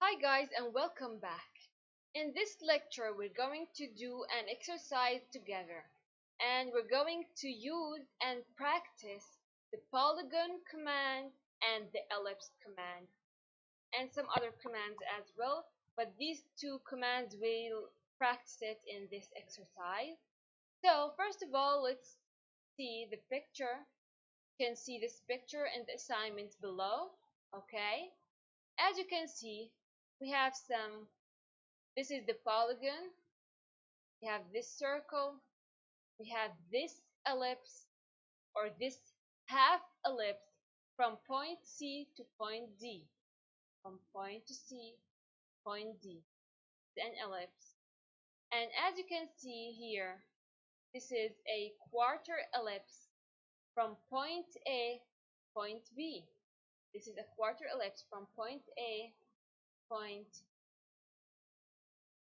Hi guys and welcome back. In this lecture we're going to do an exercise together and we're going to use and practice the polygon command and the ellipse command and some other commands as well, but these two commands we'll practice it in this exercise. So first of all, let's see the picture. You can see this picture in the assignment below. Okay, as you can see, we have some. This is the polygon. We have this circle. We have this ellipse or this half ellipse from point C to point D. From point to C, point D. An ellipse. And as you can see here, this is a quarter ellipse from point A, point B. This is a quarter ellipse from point A, point.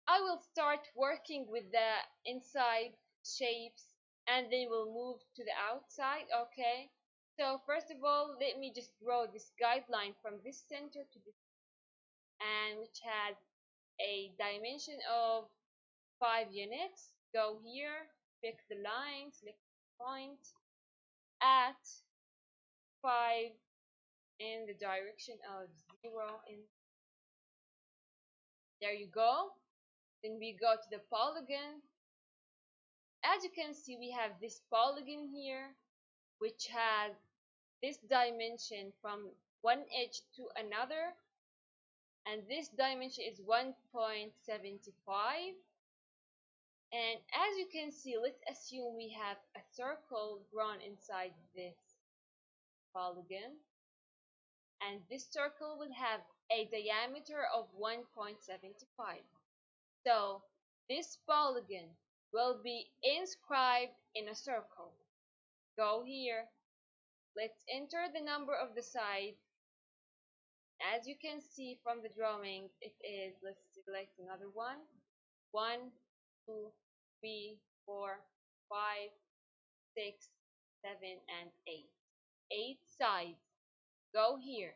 I will start working with the inside shapes and then we'll move to the outside. Okay, so first of all, let me just draw this guideline from this center to this, and which has a dimension of 5 units. Go here, pick the line, select the point at 5 in the direction of 0. In there you go. Then we go to the polygon. As you can see, we have this polygon here which has this dimension from one edge to another, and this dimension is 1.75. And as you can see, let's assume we have a circle drawn inside this polygon, and this circle will have a diameter of 1.75. So this polygon will be inscribed in a circle. Go here. Let's enter the number of the side. As you can see from the drawing, it is, let's select another one. 1, 2, 3, 4, 5, 6, 7, and 8. 8 sides. Go here.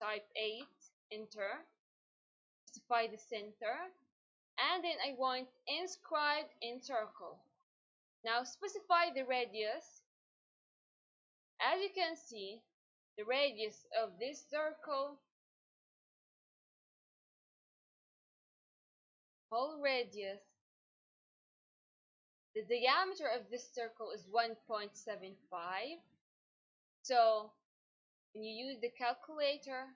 Type 8, enter. Specify the center. And then I want inscribed in circle. Now specify the radius. As you can see, the radius of this circle, whole radius, the diameter of this circle is 1.75. So when you use the calculator,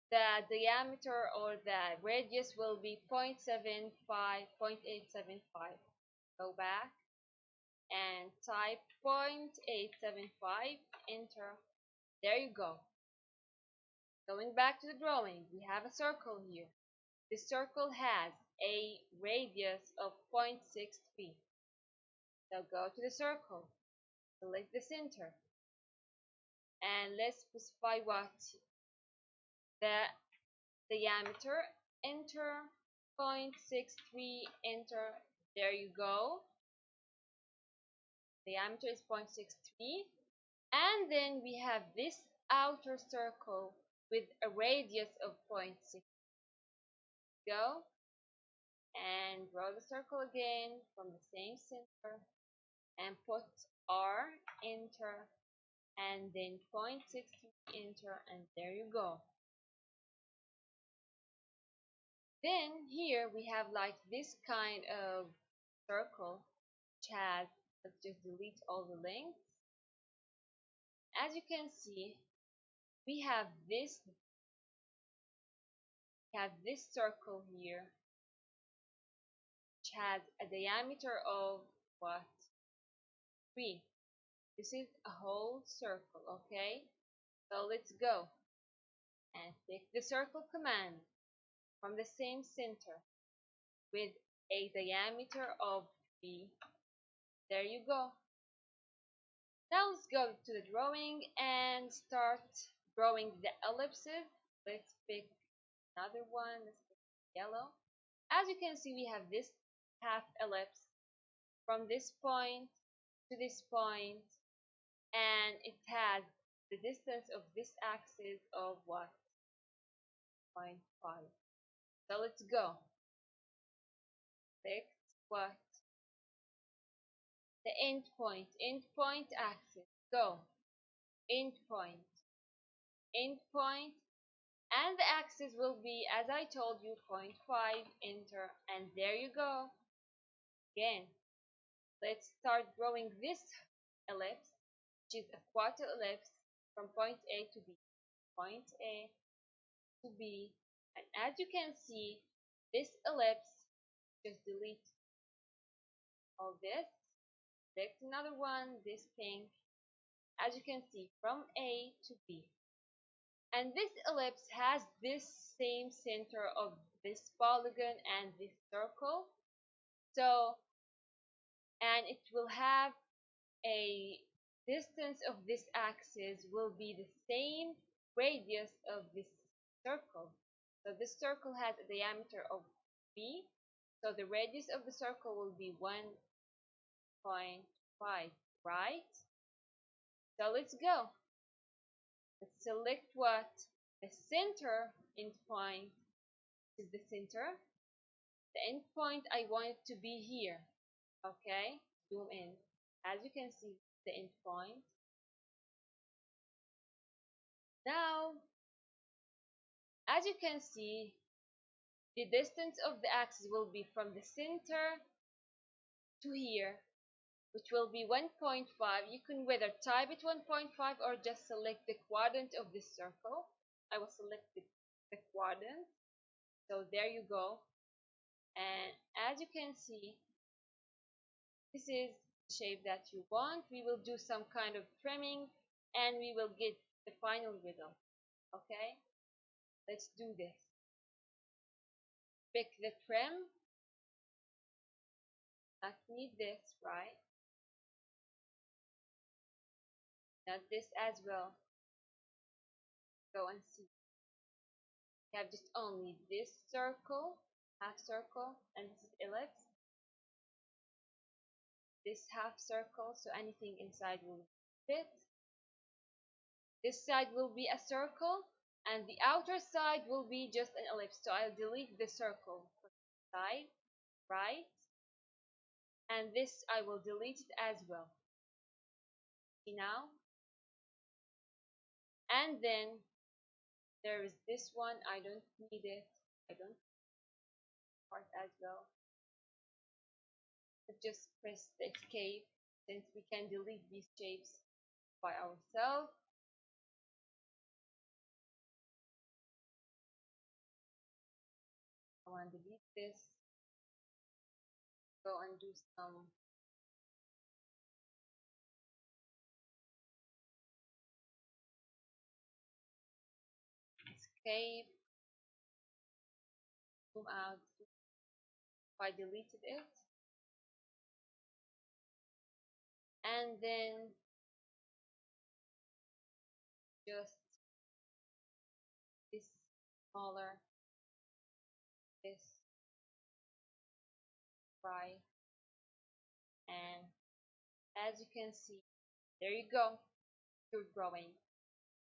the diameter or the radius will be 0.875. Go back and type 0.875, enter. There you go. Going back to the drawing, we have a circle here. This circle has a radius of 0.6 feet. So go to the circle, select the center, and let's specify what? The diameter, enter. 0.63, enter. There you go. Diameter is 0.63. And then we have this outer circle with a radius of 0.6. Go and draw the circle again from the same center and put R, enter, and then 0.63, enter, and there you go. Then here we have like this kind of circle which has, let's just delete all the links. As you can see, we have this circle here which has a diameter of what? 3. This is a whole circle. Okay, so let's go and pick the circle command from the same center with a diameter of 3. There you go. Now let's go to the drawing and start drawing the ellipses. Let's pick another one. Let's pick yellow. As you can see, we have this half ellipse from this point to this point, and it has the distance of this axis of what? 0.5. So let's go. Select what? The endpoint axis. Go. Endpoint, endpoint, and the axis will be, as I told you, 0.5. Enter, and there you go. Again, let's start drawing this ellipse, which is a quarter ellipse from point A to B. Point A to B, and as you can see, this ellipse, just delete all this, select another one, this pink, as you can see, from A to B. And this ellipse has this same center of this polygon and this circle. So, and it will have a distance of this axis will be the same radius of this circle. So this circle has a diameter of B. So the radius of the circle will be 1.5, right? So let's go. Let's select what? The center endpoint is the center. The endpoint I want it to be here. Okay, zoom in. As you can see, the endpoint. Now, as you can see, the distance of the axis will be from the center to here, which will be 1.5. You can whether type it 1.5 or just select the quadrant of this circle. I will select the quadrant. So there you go. And as you can see, this is the shape that you want. We will do some kind of trimming and we will get the final result. Okay, let's do this. Pick the trim. Not need this, right? Not this as well. Go and see. You have just only this circle, half circle, and this is ellipse. This half circle, so anything inside will fit. This side will be a circle, and the outer side will be just an ellipse. So I'll delete the circle side, right? And this I will delete it as well. See now? And then there is this one. I don't need it. I don't part as well. Just press the escape since we can delete these shapes by ourselves. I want to delete this. Go and do some escape. Zoom out. If I deleted it. And then just this smaller, this right, and as you can see, there you go, your drawing.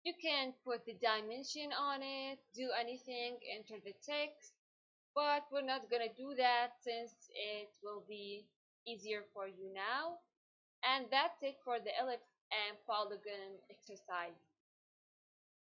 You can put the dimension on it, do anything, enter the text, but we're not gonna do that since it will be easier for you now. And that's it for the ellipse and polygon exercise.